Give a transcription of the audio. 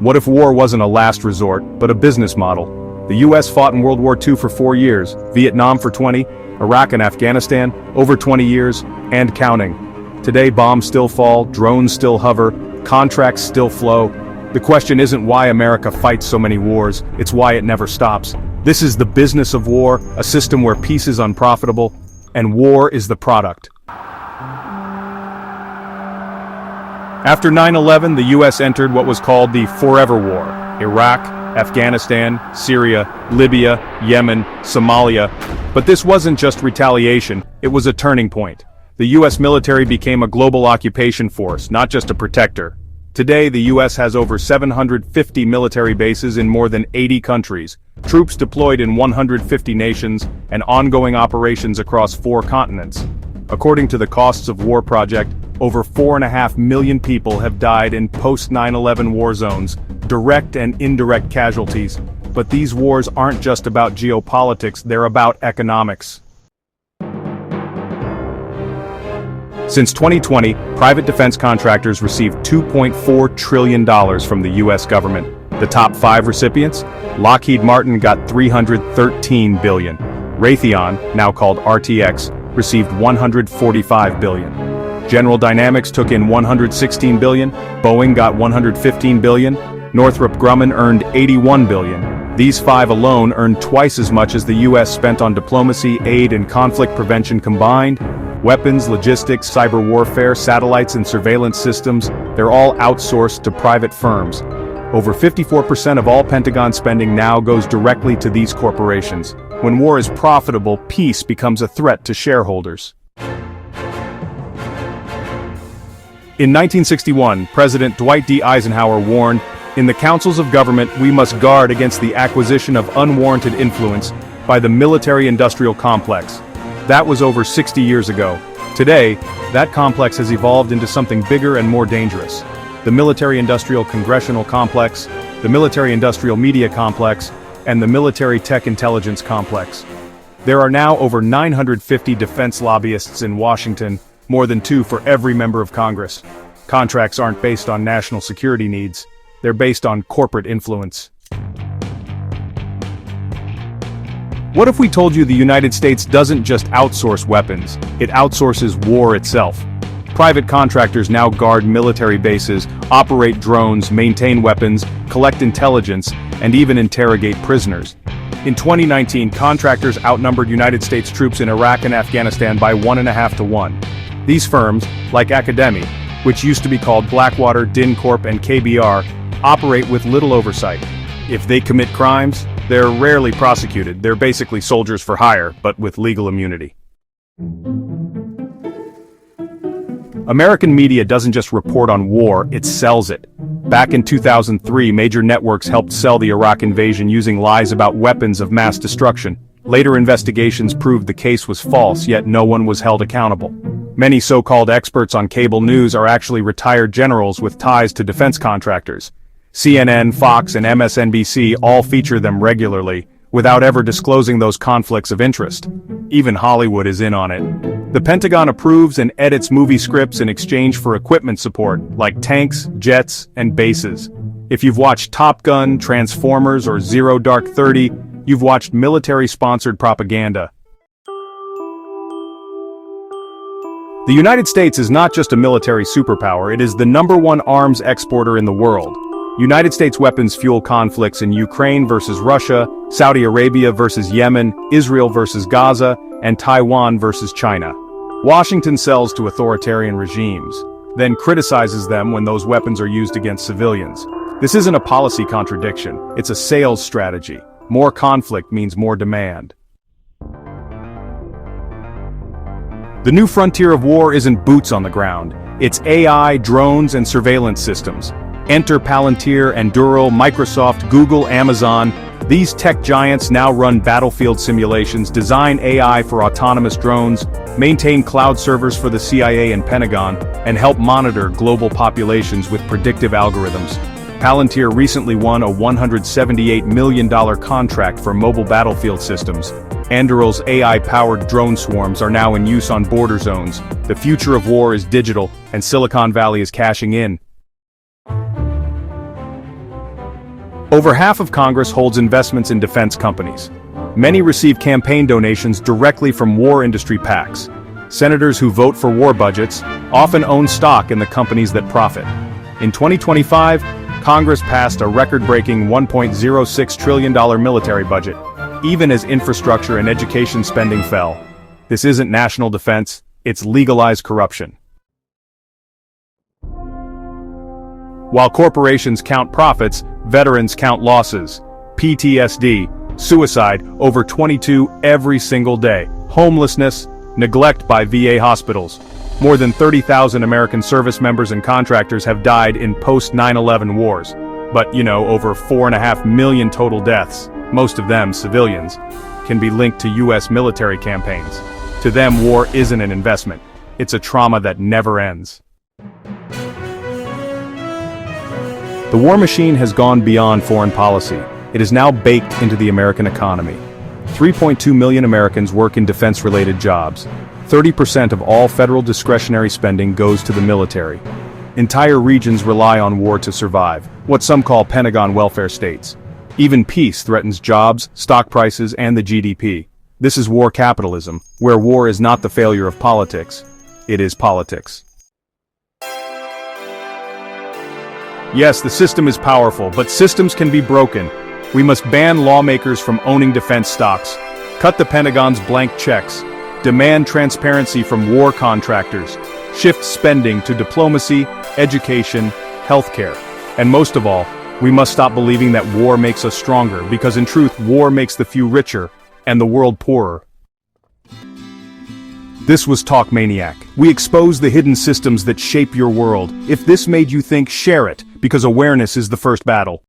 What if war wasn't a last resort, but a business model? The US fought in World War II for 4 years, Vietnam for 20, Iraq and Afghanistan, over 20 years, and counting. Today bombs still fall, drones still hover, contracts still flow. The question isn't why America fights so many wars, it's why it never stops. This is the business of war, a system where peace is unprofitable, and war is the product. After 9/11, the US entered what was called the Forever War. Iraq, Afghanistan, Syria, Libya, Yemen, Somalia. But this wasn't just retaliation, it was a turning point. The US military became a global occupation force, not just a protector. Today, the US has over 750 military bases in more than 80 countries, troops deployed in 150 nations, and ongoing operations across 4 continents. According to the Costs of War Project, over 4.5 million people have died in post-9/11 war zones, direct and indirect casualties. But these wars aren't just about geopolitics, they're about economics. Since 2020, private defense contractors received $2.4 trillion from the US government. The top 5 recipients? Lockheed Martin got $313 billion. Raytheon, now called RTX, received $145 billion. General Dynamics took in $116 billion, Boeing got $115 billion, Northrop Grumman earned $81 billion. These 5 alone earned twice as much as the US spent on diplomacy, aid, and conflict prevention combined. Weapons, logistics, cyber warfare, satellites, and surveillance systems, they're all outsourced to private firms. Over 54% of all Pentagon spending now goes directly to these corporations. When war is profitable, peace becomes a threat to shareholders. In 1961, President Dwight D. Eisenhower warned, "In the councils of government, we must guard against the acquisition of unwarranted influence by the military-industrial complex." That was over 60 years ago. Today, that complex has evolved into something bigger and more dangerous. The military-industrial congressional complex, the military-industrial media complex, and the military tech intelligence complex. There are now over 950 defense lobbyists in Washington, more than 2 for every member of Congress. Contracts aren't based on national security needs, they're based on corporate influence. What if we told you the United States doesn't just outsource weapons, it outsources war itself? Private contractors now guard military bases, operate drones, maintain weapons, collect intelligence, and even interrogate prisoners. In 2019, contractors outnumbered United States troops in Iraq and Afghanistan by 1.5 to 1. These firms, like Academy, which used to be called Blackwater, DynCorp, and KBR, operate with little oversight. If they commit crimes, they're rarely prosecuted. They're basically soldiers for hire, but with legal immunity. American media doesn't just report on war, it sells it. Back in 2003, major networks helped sell the Iraq invasion using lies about weapons of mass destruction. Later investigations proved the case was false, yet no one was held accountable. Many so-called experts on cable news are actually retired generals with ties to defense contractors. CNN, Fox, and MSNBC all feature them regularly, without ever disclosing those conflicts of interest. Even Hollywood is in on it. The Pentagon approves and edits movie scripts in exchange for equipment support, like tanks, jets, and bases. If you've watched Top Gun, Transformers, or Zero Dark 30, you've watched military-sponsored propaganda. The United States is not just a military superpower, it is the #1 arms exporter in the world. United States weapons fuel conflicts in Ukraine versus Russia, Saudi Arabia versus Yemen, Israel versus Gaza, and Taiwan versus China. Washington sells to authoritarian regimes, then criticizes them when those weapons are used against civilians. This isn't a policy contradiction, it's a sales strategy. More conflict means more demand. The new frontier of war isn't boots on the ground, it's AI, drones, and surveillance systems. Enter Palantir, Enduro, Microsoft, Google, Amazon. These tech giants now run battlefield simulations, design AI for autonomous drones, maintain cloud servers for the CIA and Pentagon, and help monitor global populations with predictive algorithms. Palantir recently won a $178 million contract for mobile battlefield systems. Anduril's AI-powered drone swarms are now in use on border zones. The future of war is digital, and Silicon Valley is cashing in. Over half of Congress holds investments in defense companies. Many receive campaign donations directly from war industry PACs. Senators who vote for war budgets often own stock in the companies that profit. In 2025, Congress passed a record-breaking $1.06 trillion military budget, even as infrastructure and education spending fell. This isn't national defense, it's legalized corruption. While corporations count profits, veterans count losses. PTSD, suicide, over 22 every single day. Homelessness, neglect by VA hospitals. More than 30,000 American service members and contractors have died in post-9/11 wars. But, over 4.5 million total deaths, most of them civilians, can be linked to US military campaigns. To them, war isn't an investment. It's a trauma that never ends. The war machine has gone beyond foreign policy. It is now baked into the American economy. 3.2 million Americans work in defense-related jobs. 30% of all federal discretionary spending goes to the military. Entire regions rely on war to survive, what some call Pentagon welfare states. Even peace threatens jobs, stock prices, and the GDP. This is war capitalism, where war is not the failure of politics. It is politics. Yes, the system is powerful, but systems can be broken. We must ban lawmakers from owning defense stocks, cut the Pentagon's blank checks, demand transparency from war contractors, shift spending to diplomacy, education, healthcare. And most of all, we must stop believing that war makes us stronger, because in truth, war makes the few richer and the world poorer. This was Talk Maniac. We expose the hidden systems that shape your world. If this made you think, share it, because awareness is the first battle.